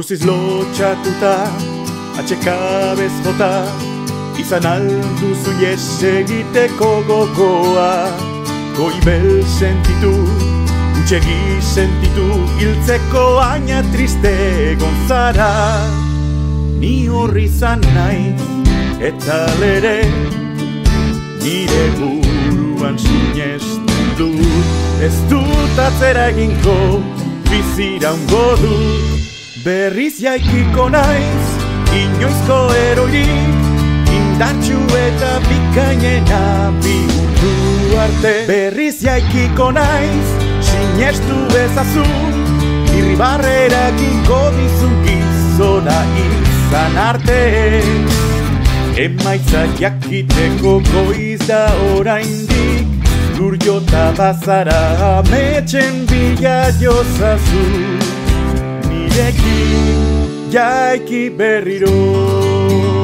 Guztiz lotxatuta, atxekabez jota, izan alduzu ies egiteko gogoa. Goibel sentitu, utxegi sentitu, hiltzeko aina triste gonzara. Ni horri zan naiz, eta lere, nire buruan sinestu dut. Ez dut atzera eginko, bizira ungo dut. Berriz jaikiko naiz, inoizko eroirik, indartxu eta bikainena bihurtu arte. Berriz jaikiko naiz, sinestu ezazu, irribarrera egingo dizu gizona izan arte. Emaitzak jakiteko goiz da oraindik, lur jota bazara ametxen bila jozazu. Nirekin jaiki berriro.